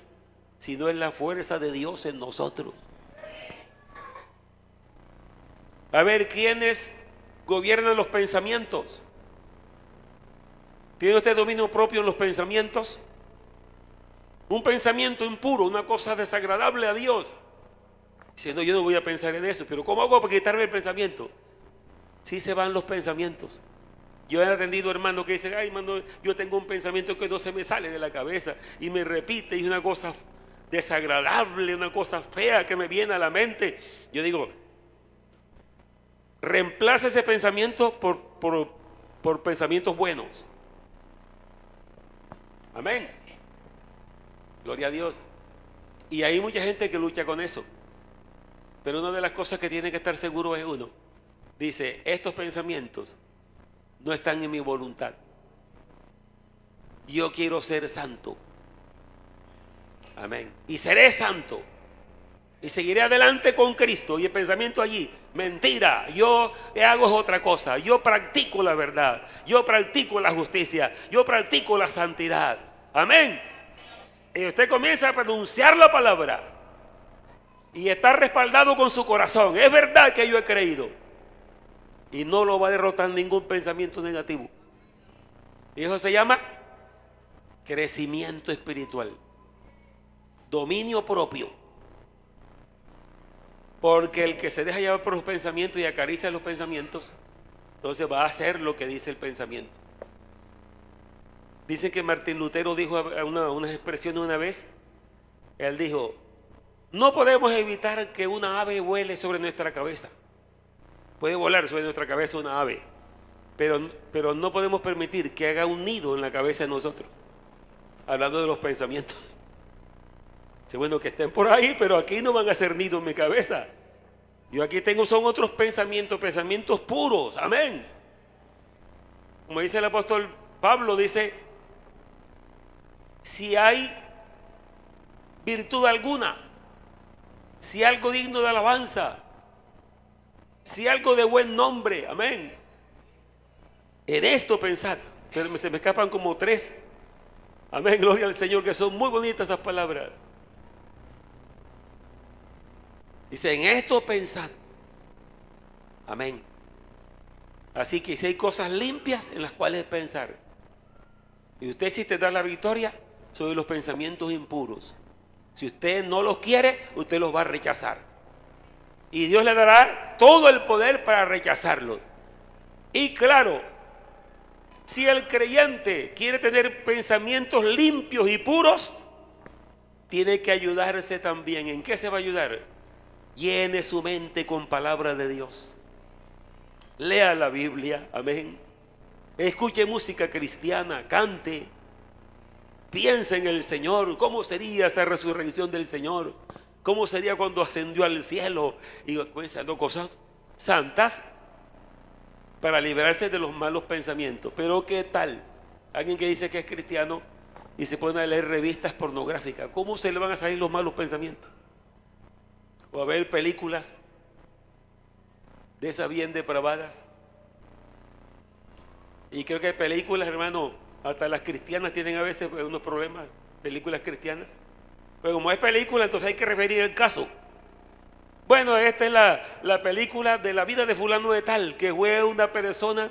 sino es la fuerza de Dios en nosotros. A ver, ¿quiénes gobiernan los pensamientos? ¿Tiene usted dominio propio en los pensamientos? Un pensamiento impuro, una cosa desagradable a Dios. Diciendo, yo no voy a pensar en eso, pero ¿cómo hago para quitarme el pensamiento? Sí se van los pensamientos. Yo he atendido hermanos que dicen, ay hermano, yo tengo un pensamiento que no se me sale de la cabeza y me repite y una cosa desagradable, una cosa fea que me viene a la mente. Yo digo, reemplaza ese pensamiento por pensamientos buenos. Amén. Gloria a Dios. Y hay mucha gente que lucha con eso. Pero una de las cosas que tiene que estar seguro es uno. Dice, estos pensamientos no están en mi voluntad. Yo quiero ser santo. Amén. Y seré santo. Y seguiré adelante con Cristo. Y el pensamiento allí, mentira, yo hago otra cosa. Yo practico la verdad. Yo practico la justicia. Yo practico la santidad. Amén. Y usted comienza a pronunciar la palabra. Y está respaldado con su corazón. Es verdad que yo he creído. Y no lo va a derrotar ningún pensamiento negativo. Y eso se llama crecimiento espiritual. Dominio propio. Porque el que se deja llevar por los pensamientos y acaricia los pensamientos, entonces va a hacer lo que dice el pensamiento. Dicen que Martín Lutero dijo unas expresiones una vez. Él dijo, No podemos evitar que una ave vuele sobre nuestra cabeza. Puede volar sobre nuestra cabeza una ave, pero no podemos permitir que haga un nido en la cabeza de nosotros. Hablando de los pensamientos. Sí, bueno, que estén por ahí, pero aquí no van a hacer nido en mi cabeza. Yo aquí tengo son otros pensamientos, pensamientos puros. Amén. Como dice el apóstol Pablo, dice, si hay virtud alguna, si algo digno de alabanza, si algo de buen nombre, amén. En esto pensad, pero se me escapan como tres. Amén, gloria al Señor, que son muy bonitas esas palabras. Dice, en esto pensad. Amén. Así que si hay cosas limpias en las cuales pensar, y usted sí te da la victoria sobre los pensamientos impuros. Si usted no los quiere, usted los va a rechazar. Y Dios le dará todo el poder para rechazarlos. Y claro, si el creyente quiere tener pensamientos limpios y puros, tiene que ayudarse también. ¿En qué se va a ayudar? Llene su mente con palabra de Dios. Lea la Biblia, amén. Escuche música cristiana, cante. Piensa en el Señor. ¿Cómo sería esa resurrección del Señor? ¿Cómo sería cuando ascendió al cielo? Y pensando cosas santas para liberarse de los malos pensamientos. Pero ¿qué tal? Alguien que dice que es cristiano y se pone a leer revistas pornográficas. ¿Cómo se le van a salir los malos pensamientos? O a ver películas de esas bien depravadas. Y creo que hay películas, hermano, hasta las cristianas tienen a veces unos problemas, películas cristianas. Pero como es película, entonces hay que referir el caso. Bueno, esta es la película de la vida de fulano de tal, que fue una persona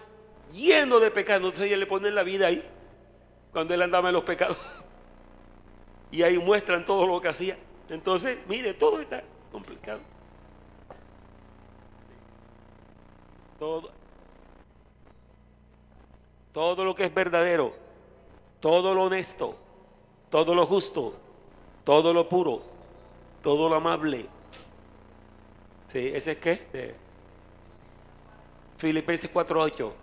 lleno de pecados. Entonces ella le ponen la vida ahí, cuando él andaba en los pecados. Y ahí muestran todo lo que hacía. Entonces, mire, todo está complicado. Todo lo que es verdadero, todo lo honesto, todo lo justo, todo lo puro, todo lo amable. Sí, ¿ese es qué? Filipenses 4:8.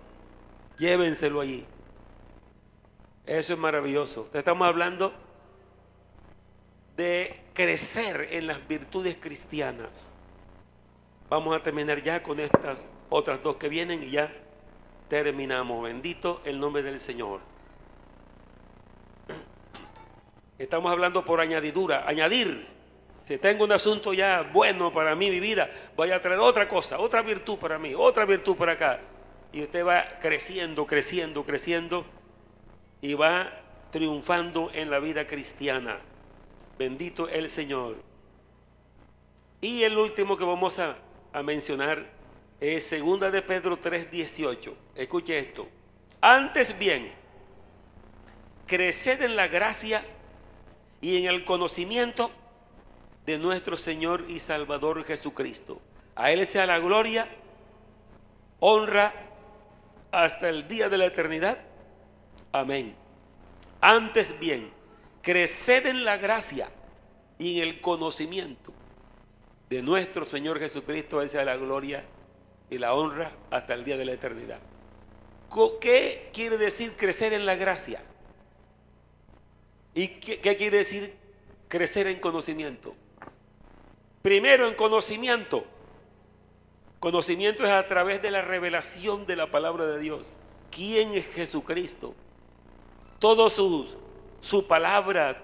Llévenselo allí. Eso es maravilloso. Estamos hablando de crecer en las virtudes cristianas. Vamos a terminar ya con estas otras dos que vienen y ya terminamos. Bendito el nombre del Señor. Estamos hablando por añadidura, añadir. Si tengo un asunto ya bueno para mí, mi vida, voy a traer otra cosa, otra virtud para mí, otra virtud para acá. Y usted va creciendo, creciendo, creciendo y va triunfando en la vida cristiana. Bendito el Señor. Y el último que vamos a mencionar es 2 de Pedro 3:18. Escuche esto. Antes bien, creced en la gracia y en el conocimiento de nuestro Señor y Salvador Jesucristo. A Él sea la gloria, honra hasta el día de la eternidad. Amén. Antes bien, creced en la gracia y en el conocimiento de nuestro Señor Jesucristo. A Él sea la gloria y la honra hasta el día de la eternidad. ¿Qué quiere decir crecer en la gracia? ¿Y qué quiere decir crecer en conocimiento? Primero, en conocimiento. Conocimiento es a través de la revelación de la palabra de Dios. ¿Quién es Jesucristo? Todos su palabra,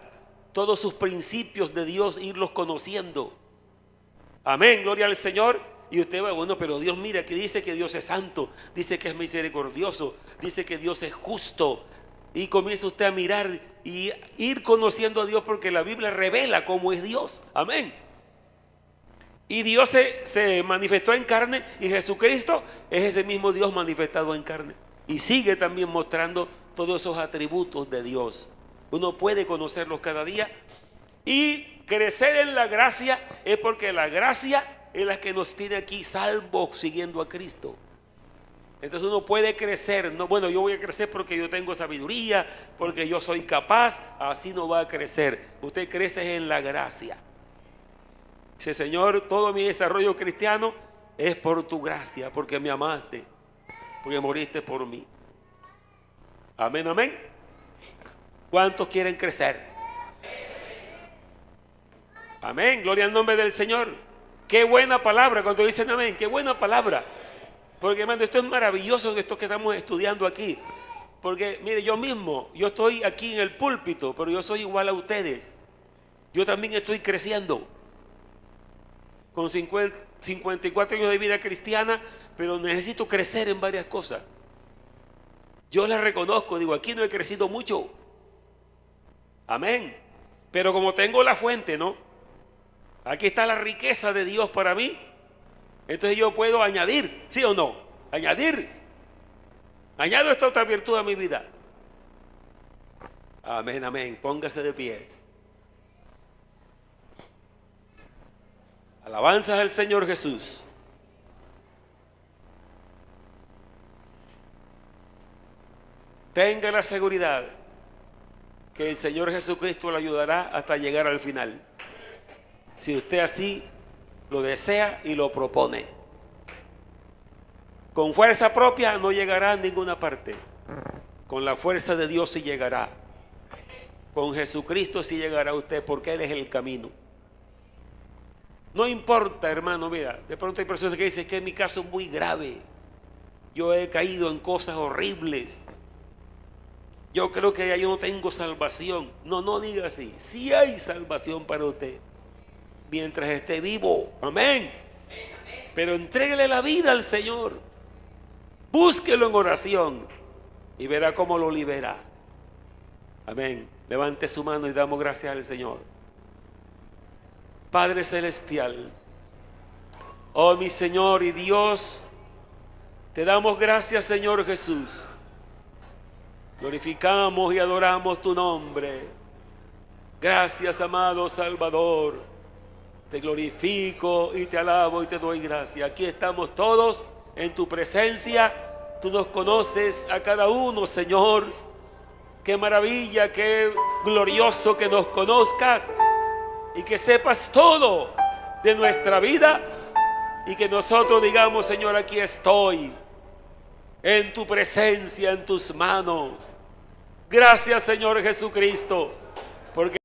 todos sus principios de Dios, irlos conociendo. Amén, gloria al Señor. Y usted va, bueno, pero Dios, mira, que dice que Dios es santo, dice que es misericordioso, dice que Dios es justo. Y comienza usted a mirar y ir conociendo a Dios, porque la Biblia revela cómo es Dios. Amén. Y Dios se manifestó en carne, y Jesucristo es ese mismo Dios manifestado en carne. Y sigue también mostrando todos esos atributos de Dios. Uno puede conocerlos cada día. Y crecer en la gracia es porque la gracia es la que nos tiene aquí salvos siguiendo a Cristo. Entonces uno puede crecer. No, bueno, yo voy a crecer porque yo tengo sabiduría, porque yo soy capaz. Así no va a crecer. Usted crece en la gracia. Dice, Señor, todo mi desarrollo cristiano es por tu gracia, porque me amaste, porque moriste por mí. Amén, amén. ¿Cuántos quieren crecer? Amén, gloria al nombre del Señor. Qué buena palabra cuando dicen amén, qué buena palabra. Porque hermano, esto es maravilloso, esto que estamos estudiando aquí. Porque mire, yo mismo, yo estoy aquí en el púlpito, pero yo soy igual a ustedes. Yo también estoy creciendo. Con 54 años de vida cristiana, pero necesito crecer en varias cosas. Yo las reconozco, digo, aquí no he crecido mucho. Amén. Pero como tengo la fuente, ¿no? Aquí está la riqueza de Dios para mí. Entonces yo puedo añadir, ¿sí o no? Añadir. Añado esta otra virtud a mi vida. Amén, amén. Póngase de pie. Alabanzas al Señor Jesús. Tenga la seguridad que el Señor Jesucristo le ayudará hasta llegar al final. Si usted así lo desea y lo propone. Con fuerza propia no llegará a ninguna parte. Con la fuerza de Dios sí llegará. Con Jesucristo sí llegará usted, porque Él es el camino. No importa, hermano, mira, de pronto hay personas que dicen que en mi caso es muy grave. Yo he caído en cosas horribles. Yo creo que ya yo no tengo salvación. No, no diga así. Sí hay salvación para usted. Mientras esté vivo. Amén. Pero entréguele la vida al Señor. Búsquelo en oración y verá cómo lo libera. Amén. Levante su mano y damos gracias al Señor. Padre Celestial, oh mi Señor y Dios, te damos gracias, Señor Jesús. Glorificamos y adoramos tu nombre. Gracias, amado Salvador. Te glorifico y te alabo y te doy gracias. Aquí estamos todos en tu presencia. Tú nos conoces a cada uno, Señor. Qué maravilla, qué glorioso que nos conozcas y que sepas todo de nuestra vida y que nosotros digamos, Señor, aquí estoy en tu presencia, en tus manos. Gracias, Señor Jesucristo, porque